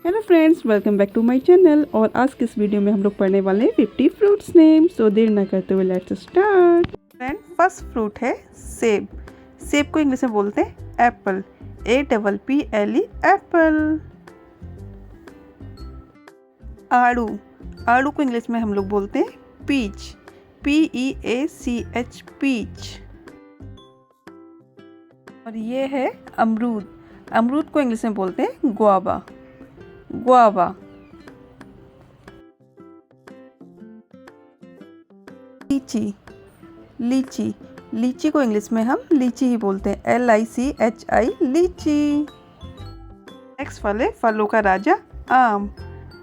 Hello friends, welcome back to my channel. और आज के इस वीडियो में हम लोग पढ़ने वाले हैं 50 फ्रूट्स नेम। सो देर ना करते हुए let's start. Friend, first fruit है सेब। सेब को इंग्लिश में बोलते हैं एप्पल, APPLE एप्पल। आड़ू, आड़ू को इंग्लिश में हम लोग बोलते हैं पीच, PEACH पीच। और ये है अमरूद, अमरूद को इंग्लिश में बोलते हैं गुआवा, गुआवा। लीची, लीची, लीची को इंग्लिश में हम लीची ही बोलते हैं, LICHI लीची। नेक्स्ट फल है फलों का राजा आम,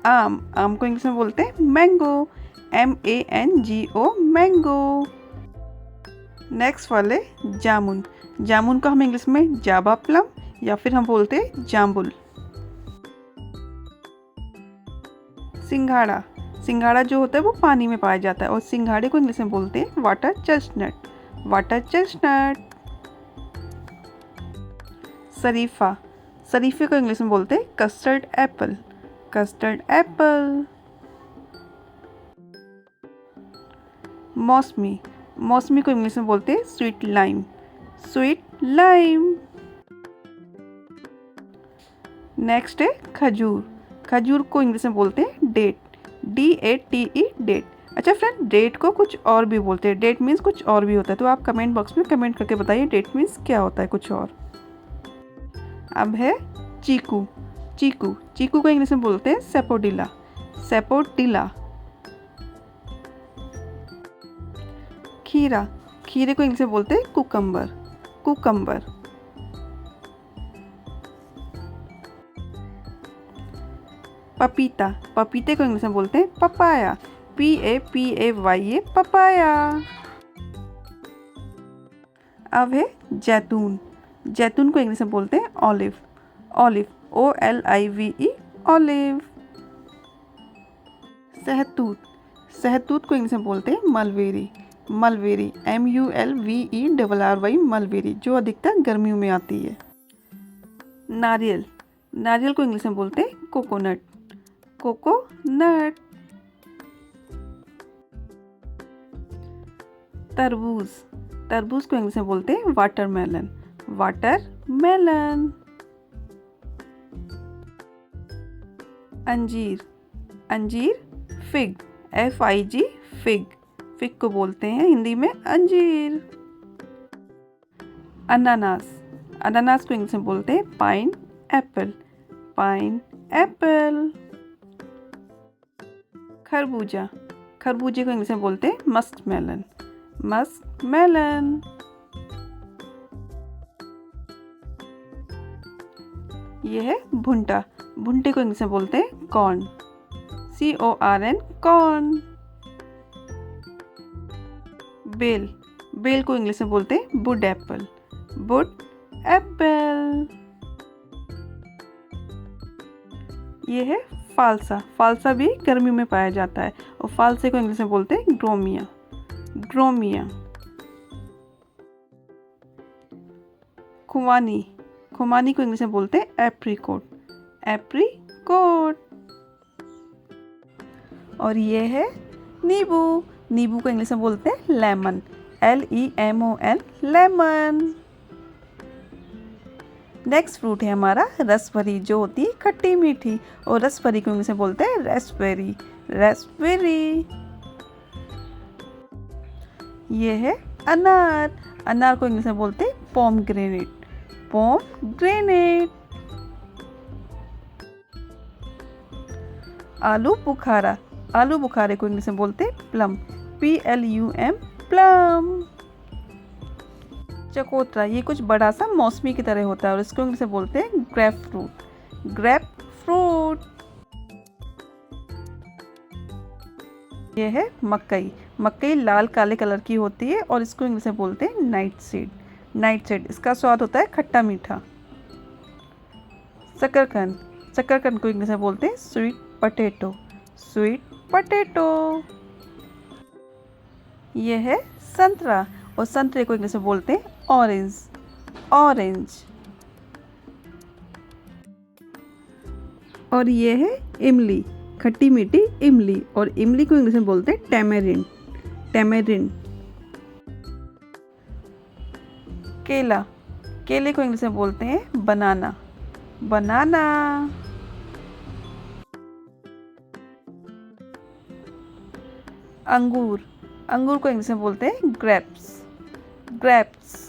आम, आम को इंग्लिश में बोलते हैं मैंगो, MANGO मैंगो। नेक्स्ट फल है जामुन, जामुन को हम इंग्लिश में जावा प्लम या फिर हम बोलते हैं जाम्बुल। सिंघाड़ा, सिंघाड़ा जो होता है वो पानी में पाया जाता है और सिंघाड़े को इंग्लिश में बोलते हैं वाटर चेस्टनट, वाटर चेस्टनट। शरीफा, शरीफे को इंग्लिश में बोलते हैं कस्टर्ड एप्पल, कस्टर्ड एप्पल। मौसमी, मौसमी को इंग्लिश में बोलते हैं sweet lime, sweet lime. Next है खजूर, खजूर को इंग्लिश में बोलते हैं डेट, DATE डेट। अच्छा फ्रेंड, डेट को कुछ और भी बोलते हैं, डेट मीन्स कुछ और भी होता है, तो आप कमेंट बॉक्स में कमेंट करके बताइए डेट मीन्स क्या होता है कुछ और। अब है चीकू, चीकू, चीकू को इंग्लिश में बोलते हैं सेपोडिला, सेपोडिला। खीरा, खीरे को इंग्लिश में बोलते हैं कुकम्बर, कुकम्बर। पपीता, पपीते को इंग्लिश में बोलते हैं पपाया, PAPAYA पपाया। अब है जैतून, जैतून को इंग्लिश में बोलते हैं ऑलिव, ऑलिव, OLIVE ऑलिव। सहतूत, सहतूत को इंग्लिश में बोलते हैं मलबेरी, मलबेरी, MULVERRY मलबेरी, जो अधिकतर गर्मियों में आती है। नारियल, नारियल को इंग्लिश में बोलते हैं कोकोनट, कोकोनट। तरबूज, तरबूज को इंग्लिश में बोलते हैं वाटरमेलन, वाटरमेलन। अंजीर, अंजीर, फिग, FIG फिग, फिग को बोलते हैं हिंदी में अंजीर। अनानास, अनानास को इंग्लिश में बोलते हैं पाइन एप्पल, पाइन एप्पल। खरबूजा, खरबूजे को इंग्लिश में बोलते हैं मस्क मेलन, मस्क मेलन। ये है भुंटा, भुंटे को इंग्लिश में बोलते हैं कॉर्न, CORN कॉर्न। बेल, बेल को इंग्लिश में बोलते हैं वुड एप्पल, वुड एप्पल। ये है फालसा, फालसा भी गर्मियों में पाया जाता है और फालसे को इंग्लिश में बोलते हैं ग्रोमिया, ग्रोमिया। खुमानी, खुमानी को इंग्लिश में बोलते हैं एप्रिकोट, एप्रिकोट। और ये है नींबू, नींबू को इंग्लिश में बोलते हैं lemon, LEMON lemon. Next fruit है हमारा रसभरी, जो होती है खट्टी मीठी, और रसभरी को इंग्लिश में बोलते हैं रेस्पबेरी, रेस्पबेरी। ये है अनार, अनार को इंग्लिश में बोलते हैं पोमग्रेनेट, पोमग्रेनेट। आलू बुखारा, आलू बुखारे को इंग्लिश में बोलते हैं प्लम, PLUM प्लम। चकोतरा, ये कुछ बड़ा सा मौसमी की तरह होता है और इसको इंग्लिश में बोलते हैं ग्रेप फ्रूट, ग्रेप फ्रूट। ये है मकई, मकई लाल काले कलर की होती है और इसको इंग्लिश में बोलते हैं नाइट सीड, नाइट सीड। इसका स्वाद होता है खट्टा मीठा। शकरकंद, शकरकंद को इंग्लिश में बोलते हैं स्वीट पोटैटो, स्वीट पोटैटो। ये है संतरा और संतरे को इंग्लिश में बोलते हैं ऑरेंज, ऑरेंज। और ये है इमली, खट्टी मीठी इमली, और इमली को इंग्लिश में बोलते हैं टैमेरिंड, टैमेरिंड। केला, केले को इंग्लिश में बोलते हैं बनाना, बनाना। अंगूर, अंगूर को इंग्लिश में बोलते हैं ग्रेप्स, ग्रेप्स।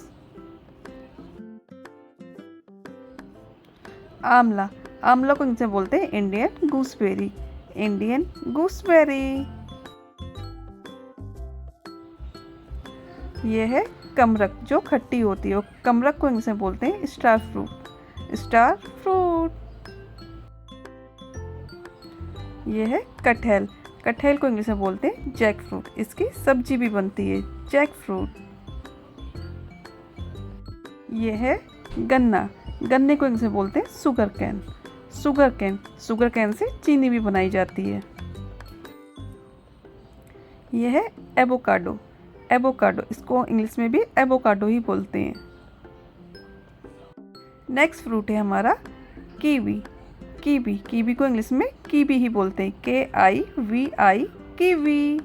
आंवला, आंवला को इंग्लिश में बोलते हैं इंडियन गूसबेरी, इंडियन गूसबेरी। ये है कमरक, जो खट्टी होती है, कमरक को इंग्लिश में बोलते हैं स्टार फ्रूट, स्टार फ्रूट। ये है कटहल, कटहल को इंग्लिश में बोलते हैं जैक फ्रूट, इसकी सब्जी भी बनती है, जैक फ्रूट। ये है गन्ना, गन्ने को इंग्लिश में बोलते हैं sugar cane, sugar cane, sugar can say चीनी भी बनाई जाती है। ये है एवोकाडो, एवोकाडो, इसको इंग्लिश में भी एवोकाडो ही बोलते हैं। नेक्स्ट फ्रूट है हमारा कीवी, कीवी, कीवी को इंग्लिश में कीवी ही बोलते हैं, KIVI, कीवी।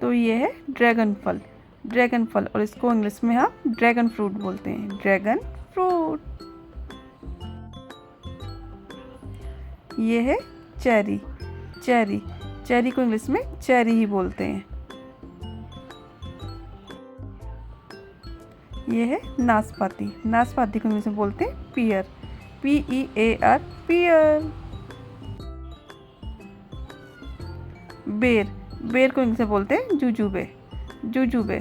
तो ये है ड्रैगन फल, ड्रैगन फल, और इसको इंग्लिश में हम ड्रैगन फ्रूट बोलते हैं, ड्रैगन फ्रूट। ये है चेरी, चेरी, चेरी को इंग्लिश में चेरी ही बोलते हैं। ये है नाशपाती, नाशपाती को इंग्लिश में बोलते हैं पियर, PEAR, पियर। बेर, बेर को इंग्लिश में बोलते हैं जुजुबे, जुजुबे।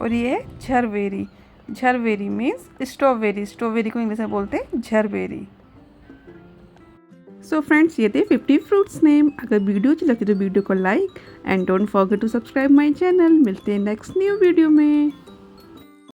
और ये है झरबेरी, झरबेरी मीन्स स्ट्रॉबेरी, स्ट्रॉबेरी को इंग्लिश में बोलते हैं झरबेरी। सो फ्रेंड्स, ये थे 50 फ्रूट्स नेम। अगर वीडियो अच्छी लगती है तो वीडियो को like and don't forget to subscribe my channel. मिलते हैं नेक्स्ट न्यू वीडियो में।